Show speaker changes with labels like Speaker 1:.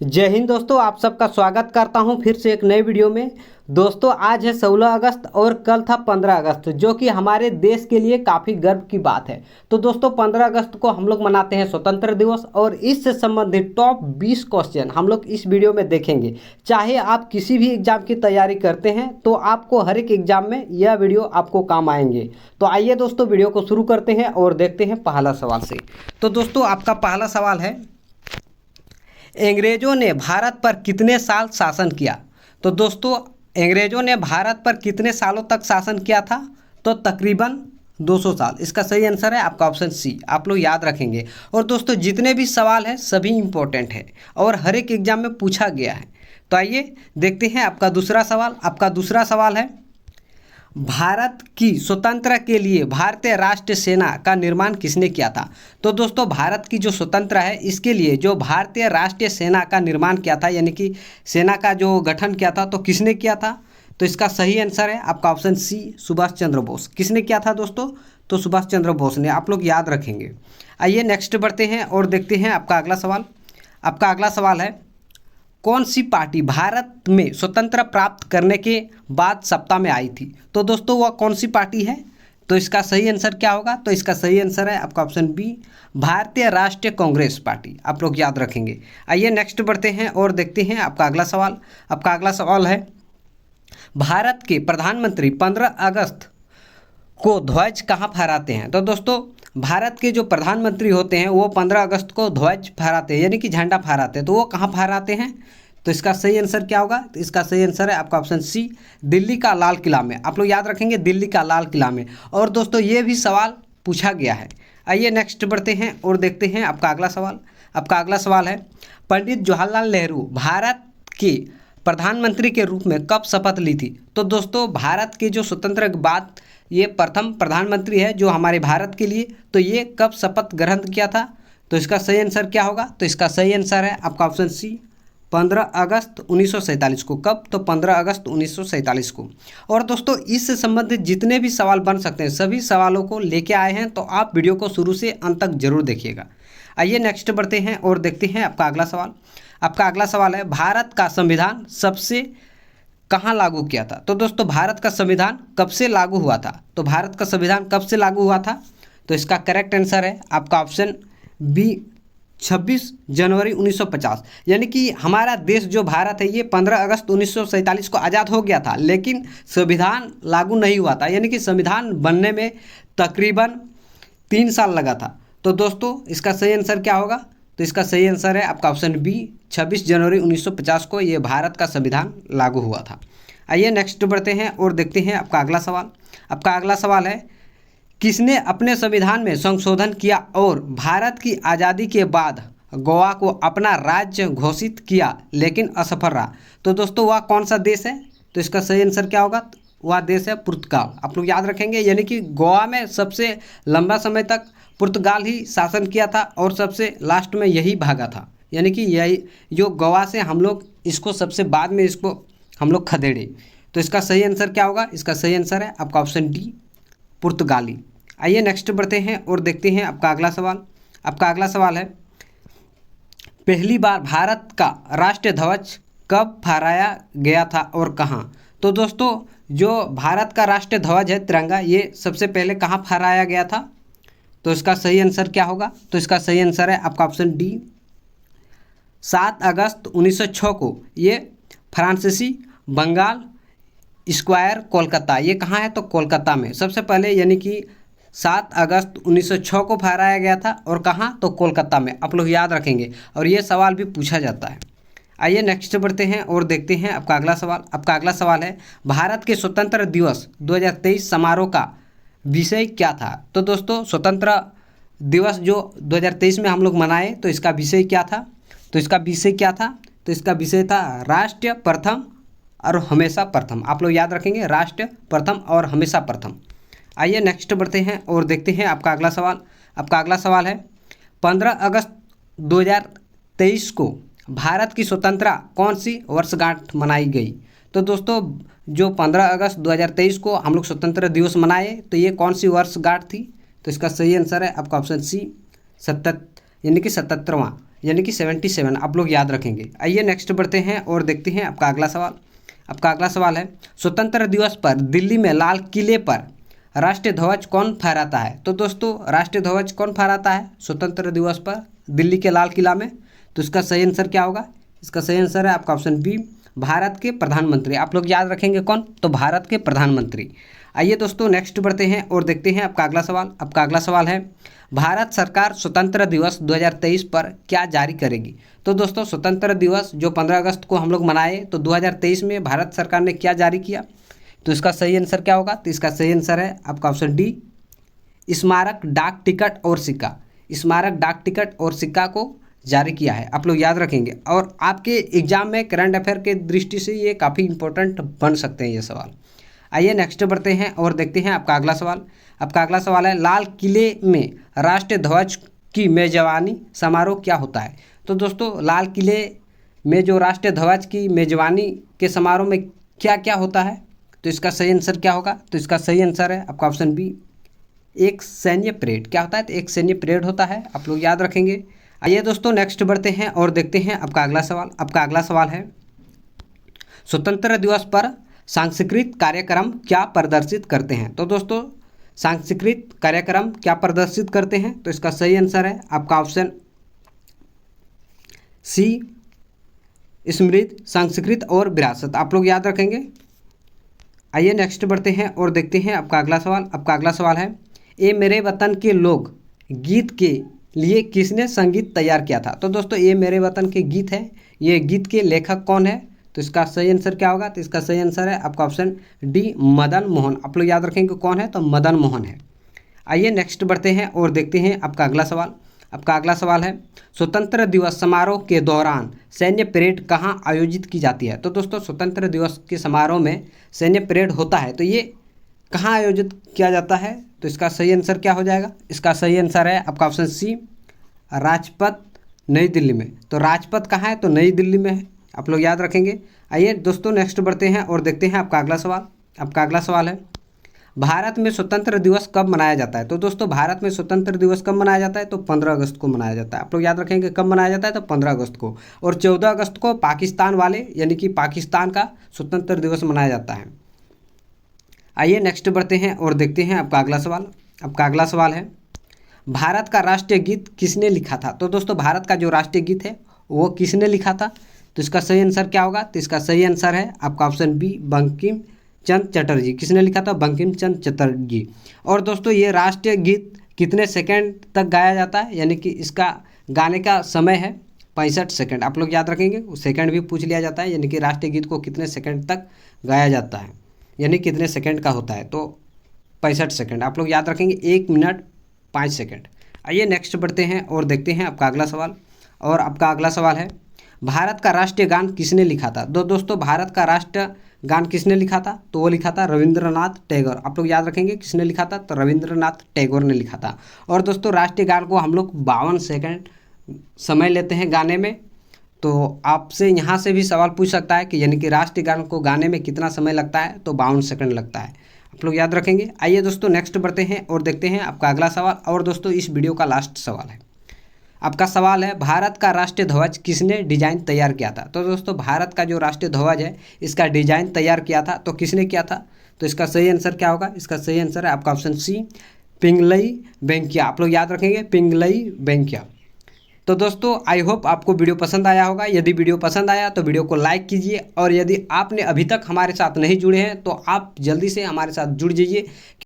Speaker 1: जय हिंद दोस्तों, आप सबका स्वागत करता हूं फिर से एक नए वीडियो में। दोस्तों आज है 16 अगस्त और कल था 15 अगस्त, जो कि हमारे देश के लिए काफ़ी गर्व की बात है। तो दोस्तों 15 अगस्त को हम लोग मनाते हैं स्वतंत्र दिवस और इससे संबंधित टॉप 20 क्वेश्चन हम लोग इस वीडियो में देखेंगे। चाहे आप किसी भी एग्जाम की तैयारी करते हैं तो आपको हर एक एग्जाम में यह वीडियो आपको काम आएंगे। तो आइए दोस्तों वीडियो को शुरू करते हैं और देखते हैं पहला सवाल से। तो दोस्तों आपका पहला सवाल है, अंग्रेजों ने भारत पर कितने साल शासन किया। तो दोस्तों अंग्रेजों ने भारत पर कितने सालों तक शासन किया था, तो तकरीबन 200 साल। इसका सही आंसर है आपका ऑप्शन सी। आप लोग याद रखेंगे। और दोस्तों जितने भी सवाल हैं सभी इंपॉर्टेंट है और हर एक एग्जाम में पूछा गया है। तो आइए देखते हैं आपका दूसरा सवाल। आपका दूसरा सवाल है, भारत की स्वतंत्रता के लिए भारतीय राष्ट्रीय सेना का निर्माण किसने किया था। तो दोस्तों भारत की जो स्वतंत्रता है इसके लिए जो भारतीय राष्ट्रीय सेना का निर्माण किया था, यानी कि सेना का जो गठन किया था, तो किसने किया था। तो इसका सही आंसर है आपका ऑप्शन सी, सुभाष चंद्र बोस। किसने किया था दोस्तों, तो सुभाष चंद्र बोस ने। आप लोग याद रखेंगे। आइए नेक्स्ट बढ़ते हैं और देखते हैं आपका अगला सवाल। आपका अगला सवाल है, कौन सी पार्टी भारत में स्वतंत्रता प्राप्त करने के बाद सत्ता में आई थी। तो दोस्तों वह कौन सी पार्टी है, तो इसका सही आंसर क्या होगा। तो इसका सही आंसर है आपका ऑप्शन बी, भारतीय राष्ट्रीय कांग्रेस पार्टी। आप लोग याद रखेंगे। आइए नेक्स्ट बढ़ते हैं और देखते हैं आपका अगला सवाल। आपका अगला सवाल है, भारत के प्रधानमंत्री 15 अगस्त को ध्वज कहाँ फहराते हैं। तो दोस्तों भारत के जो प्रधानमंत्री होते हैं वो 15 अगस्त को ध्वज फहराते हैं, यानी कि झंडा फहराते हैं। तो वो कहाँ फहराते हैं, तो इसका सही आंसर क्या होगा। तो इसका सही आंसर है आपका ऑप्शन सी, दिल्ली का लाल किला में। आप लोग याद रखेंगे, दिल्ली का लाल किला में। और दोस्तों ये भी सवाल पूछा गया है। आइए नेक्स्ट बढ़ते हैं और देखते हैं आपका अगला सवाल। आपका अगला सवाल है, पंडित जवाहरलाल नेहरू भारत के प्रधानमंत्री के रूप में कब शपथ ली थी। तो दोस्तों भारत के जो स्वतंत्र के बाद ये प्रथम प्रधानमंत्री है जो हमारे भारत के लिए, तो ये कब शपथ ग्रहण किया था। तो इसका सही आंसर क्या होगा। तो इसका सही आंसर है आपका ऑप्शन सी, 15 अगस्त 1947 को। कब, तो 15 अगस्त 1947 को। और दोस्तों इससे संबंधित जितने भी सवाल बन सकते हैं सभी सवालों को लेके आए हैं, तो आप वीडियो को शुरू से अंत तक जरूर देखिएगा। आइए नेक्स्ट बढ़ते हैं और देखते हैं आपका अगला सवाल। आपका अगला सवाल है, भारत का संविधान सबसे कहाँ लागू किया था। तो दोस्तों भारत का संविधान कब से लागू हुआ था। तो भारत का संविधान कब से लागू हुआ था, तो इसका करेक्ट आंसर है आपका ऑप्शन बी, 26 जनवरी 1950। यानी कि हमारा देश जो भारत है ये 15 अगस्त 1947 को आज़ाद हो गया था, लेकिन संविधान लागू नहीं हुआ था, यानी कि संविधान बनने में तकरीबन 3 साल लगा था। तो दोस्तों इसका सही आंसर क्या होगा। तो इसका सही आंसर है आपका ऑप्शन बी, 26 जनवरी 1950 को ये भारत का संविधान लागू हुआ था। आइए नेक्स्ट बढ़ते हैं और देखते हैं आपका अगला सवाल। आपका अगला सवाल है, किसने अपने संविधान में संशोधन किया और भारत की आज़ादी के बाद गोवा को अपना राज्य घोषित किया लेकिन असफल रहा। तो दोस्तों वह कौन सा देश है, तो इसका सही आंसर क्या होगा। वह देश है पुर्तगाल। आप लोग याद रखेंगे, यानी कि गोवा में सबसे लंबा समय तक पुर्तगाल ही शासन किया था और सबसे लास्ट में यही भागा था, यानी कि यही जो गोवा से हम लोग इसको सबसे बाद में इसको हम लोग खदेड़े। तो इसका सही आंसर क्या होगा। इसका सही आंसर है आपका ऑप्शन डी, पुर्तगाली। आइए नेक्स्ट बढ़ते हैं और देखते हैं आपका अगला सवाल। आपका अगला सवाल है, पहली बार भारत का राष्ट्रीय ध्वज कब फहराया गया था और कहाँ। तो दोस्तों जो भारत का राष्ट्रीय ध्वज है तिरंगा, ये सबसे पहले कहाँ फहराया गया था। तो इसका सही आंसर क्या होगा। तो इसका सही आंसर है आपका ऑप्शन डी, 7 अगस्त 1906 को ये फ्रांसीसी बंगाल स्क्वायर कोलकाता, ये कहाँ है, तो कोलकाता में सबसे पहले, यानी कि 7 अगस्त 1906 को फहराया गया था और कहाँ, तो कोलकाता में। आप लोग याद रखेंगे और ये सवाल भी पूछा जाता है। आइए नेक्स्ट बढ़ते हैं और देखते हैं आपका अगला सवाल। आपका अगला सवाल है, भारत के स्वतंत्र दिवस 2023 समारोह का विषय क्या था। तो दोस्तों स्वतंत्र दिवस जो 2023 में हम लोग मनाए, तो इसका विषय क्या था। तो इसका विषय क्या था, तो इसका विषय था राष्ट्र प्रथम और हमेशा प्रथम। आप लोग याद रखेंगे, राष्ट्र प्रथम और हमेशा प्रथम। आइए नेक्स्ट बढ़ते हैं और देखते हैं आपका अगला सवाल। आपका अगला सवाल है, 15 अगस्त 2023 को भारत की स्वतंत्रता कौन सी वर्षगांठ मनाई गई। तो दोस्तों जो 15 अगस्त 2023 को हम लोग स्वतंत्र दिवस मनाए, तो ये कौन सी वर्षगांठ थी। तो इसका सही आंसर है आपका ऑप्शन सी, यानी कि 77वां यानी कि 77 आप लोग याद रखेंगे। आइए नेक्स्ट बढ़ते हैं और देखते हैं आपका अगला सवाल। आपका अगला सवाल है, स्वतंत्र दिवस पर दिल्ली में लाल किले पर राष्ट्रीय ध्वज कौन फहराता है? तो दोस्तों राष्ट्रीय ध्वज कौन फहराता है स्वतंत्र दिवस पर दिल्ली के लाल किला में? तो इसका सही आंसर क्या होगा? इसका सही आंसर है आपका ऑप्शन बी, भारत के प्रधानमंत्री। आप लोग याद रखेंगे कौन? तो भारत के प्रधानमंत्री। आइए दोस्तों नेक्स्ट बढ़ते हैं और देखते हैं आपका अगला सवाल। आपका अगला सवाल है, भारत सरकार स्वतंत्र दिवस 2023 पर क्या जारी करेगी? तो दोस्तों स्वतंत्र दिवस जो 15 अगस्त को हम लोग मनाए, तो 2023 में भारत सरकार ने क्या जारी किया? तो इसका सही आंसर क्या होगा? तो इसका सही आंसर है आपका ऑप्शन डी, स्मारक डाक टिकट और सिक्का। स्मारक डाक टिकट और सिक्का को जारी किया है, आप लोग याद रखेंगे। और आपके एग्जाम में करंट अफेयर के दृष्टि से ये काफ़ी इंपॉर्टेंट बन सकते हैं ये सवाल। आइए नेक्स्ट बढ़ते हैं और देखते हैं आपका अगला सवाल। आपका अगला सवाल है, लाल किले में राष्ट्रीय ध्वज की मेजबानी समारोह क्या होता है? तो दोस्तों लाल किले में जो राष्ट्रीय ध्वज की मेजबानी के समारोह में क्या क्या होता है? तो इसका सही आंसर क्या होगा? तो इसका सही आंसर है आपका ऑप्शन बी, एक सैन्य परेड। क्या होता है? तो एक सैन्य परेड होता है, आप लोग याद रखेंगे। आइए दोस्तों नेक्स्ट बढ़ते हैं और देखते हैं आपका अगला सवाल। आपका अगला सवाल है, स्वतंत्र दिवस पर सांस्कृतिक कार्यक्रम क्या प्रदर्शित करते हैं? तो दोस्तों सांस्कृतिक कार्यक्रम क्या प्रदर्शित करते हैं? तो इसका सही आंसर है आपका ऑप्शन सी, स्मृति, संस्कृत और विरासत। आप लोग याद रखेंगे। आइए नेक्स्ट बढ़ते हैं और देखते हैं आपका अगला सवाल। आपका अगला सवाल है, ए मेरे वतन के लोग गीत के लिए किसने संगीत तैयार किया था? तो दोस्तों ये मेरे वतन के गीत है, ये गीत के लेखक कौन है? तो इसका सही आंसर क्या होगा? तो इसका सही आंसर है आपका ऑप्शन डी, मदन मोहन। आप लोग याद रखेंगे कौन है? तो मदन मोहन है। आइए नेक्स्ट बढ़ते हैं और देखते हैं आपका अगला सवाल। आपका अगला सवाल है, स्वतंत्र दिवस समारोह के दौरान सैन्य परेड कहाँ आयोजित की जाती है? तो दोस्तों स्वतंत्र दिवस के समारोह में सैन्य परेड होता है, तो ये कहाँ आयोजित किया जाता है? तो इसका सही आंसर क्या हो जाएगा? इसका सही आंसर है आपका ऑप्शन सी, राजपथ, नई दिल्ली में। तो राजपथ कहाँ है? तो नई दिल्ली में है, आप लोग याद रखेंगे। आइए दोस्तों नेक्स्ट बढ़ते हैं और देखते हैं आपका अगला सवाल। आपका अगला सवाल है, भारत में स्वतंत्र दिवस कब मनाया जाता है? तो दोस्तों भारत में स्वतंत्र दिवस कब मनाया जाता है? तो 15 अगस्त को मनाया जाता है। आप लोग याद रखेंगे कब मनाया जाता है? तो 15 अगस्त को। और 14 अगस्त को पाकिस्तान वाले यानी कि पाकिस्तान का स्वतंत्र दिवस मनाया जाता है। आइए नेक्स्ट बढ़ते हैं और देखते हैं आपका अगला सवाल। आपका अगला सवाल है, भारत का राष्ट्रीय गीत किसने लिखा था? तो दोस्तों भारत का जो राष्ट्रीय गीत है वो किसने लिखा था? तो इसका सही आंसर क्या होगा? तो इसका सही आंसर है आपका ऑप्शन बी, बंकिम चंद्र चटर्जी। किसने लिखा था? बंकिम चंद्र चटर्जी। और दोस्तों ये राष्ट्रीय गीत कितने सेकंड तक गाया जाता है? यानी कि इसका गाने का समय है 65 सेकंड। आप लोग याद रखेंगे, सेकंड भी पूछ लिया जाता है, यानी कि राष्ट्रीय गीत को कितने सेकंड तक गाया जाता है, यानी कितने सेकंड का होता है? तो 65 सेकंड। आप लोग याद रखेंगे 1 मिनट 5 सेकंड। आइए नेक्स्ट बढ़ते हैं और देखते हैं आपका अगला सवाल। और आपका अगला सवाल है, भारत का राष्ट्रीय गान किसने लिखा था? दोस्तों भारत का राष्ट्रीय गान किसने लिखा था? तो वो लिखा था रविंद्रनाथ टैगोर। आप लोग याद रखेंगे किसने लिखा था? तो रविंद्रनाथ टैगोर ने लिखा था। और दोस्तों राष्ट्रीय गान को हम लोग 52 सेकंड समय लेते हैं गाने में। तो आपसे यहाँ से भी सवाल पूछ सकता है कि यानी कि राष्ट्रीय गान को गाने में कितना समय लगता है? तो 52 सेकंड लगता है, आप लोग याद रखेंगे। आइए दोस्तों नेक्स्ट बढ़ते हैं और देखते हैं आपका अगला सवाल। और दोस्तों इस वीडियो का लास्ट सवाल है। आपका सवाल है, भारत का राष्ट्रीय ध्वज किसने डिजाइन तैयार किया था? तो दोस्तों भारत का जो राष्ट्रीय ध्वज है इसका डिजाइन तैयार किया था, तो किसने किया था? तो इसका सही आंसर क्या होगा? इसका सही आंसर है आपका ऑप्शन सी, पिंगलई वेंकैया। आप लोग याद रखेंगे पिंगलई वेंकैया। तो दोस्तों आई होप आपको वीडियो पसंद आया होगा। यदि वीडियो पसंद आया तो वीडियो को लाइक कीजिए, और यदि आपने अभी तक हमारे साथ नहीं जुड़े हैं तो आप जल्दी से हमारे साथ जुड़ जाइए।